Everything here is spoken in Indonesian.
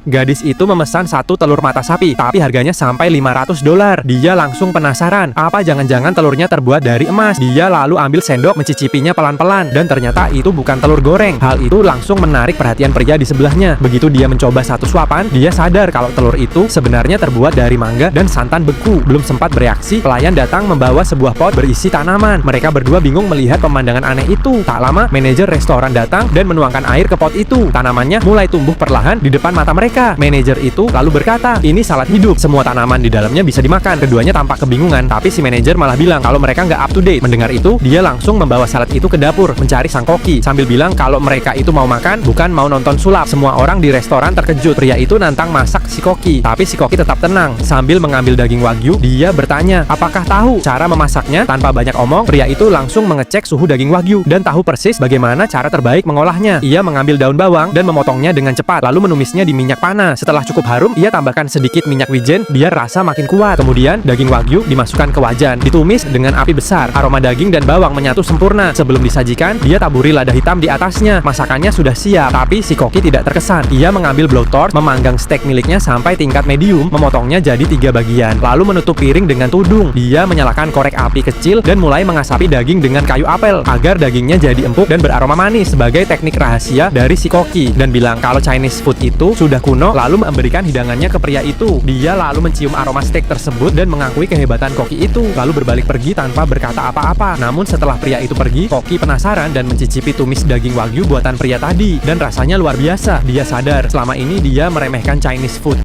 Gadis itu memesan satu telur mata sapi, tapi harganya sampai $500. Dia langsung penasaran, apa jangan-jangan telurnya terbuat dari emas. Dia lalu ambil sendok mencicipinya pelan-pelan, dan ternyata itu bukan telur goreng. Hal itu langsung menarik perhatian pria di sebelahnya. Begitu dia mencoba satu suapan, dia sadar kalau telur itu sebenarnya terbuat dari mangga dan santan beku. Belum sempat bereaksi, pelayan datang membawa sebuah pot berisi tanaman. Mereka berdua bingung melihat pemandangan aneh itu. Tak lama, manajer restoran datang dan menuangkan air ke pot itu. Tanamannya mulai tumbuh perlahan di depan mata mereka. Manajer itu lalu berkata, ini salad hidup, semua tanaman di dalamnya bisa dimakan. Keduanya tampak kebingungan, tapi si manajer malah bilang kalau mereka nggak up to date. Mendengar itu, dia langsung membawa salad itu ke dapur mencari sang koki, sambil bilang kalau mereka itu mau makan, bukan mau nonton sulap. Semua orang di restoran terkejut. Pria itu nantang masak si koki, tapi si koki tetap tenang. Sambil mengambil daging wagyu, dia bertanya, apakah tahu cara memasaknya? Tanpa banyak omong, pria itu langsung mengecek suhu daging wagyu dan tahu persis bagaimana cara terbaik mengolahnya. Ia mengambil daun bawang dan memotongnya dengan cepat, lalu menumisnya di minyak panas. Setelah cukup harum, ia tambahkan sedikit minyak wijen biar rasa makin kuat. Kemudian, daging wagyu dimasukkan ke wajan, ditumis dengan api besar. Aroma daging dan bawang menyatu sempurna. Sebelum disajikan, dia taburi lada hitam di atasnya. Masakannya sudah siap, tapi si koki tidak terkesan. Ia mengambil blowtorch, memanggang steak miliknya sampai tingkat medium, memotongnya jadi 3 bagian, lalu menutup piring dengan tudung. Dia menyalakan korek api kecil dan mulai mengasapi daging dengan kayu apel agar dagingnya jadi empuk dan beraroma manis sebagai teknik rahasia dari si koki, dan bilang kalau Chinese food itu sudah kuno, lalu memberikan hidangannya ke pria itu. Dia lalu mencium aroma steak tersebut dan mengakui kehebatan koki itu, lalu berbalik pergi tanpa berkata apa-apa. Namun setelah pria itu pergi, koki penasaran dan mencicipi tumis daging wagyu buatan pria tadi, dan rasanya luar biasa. Dia sadar selama ini dia meremehkan Chinese food.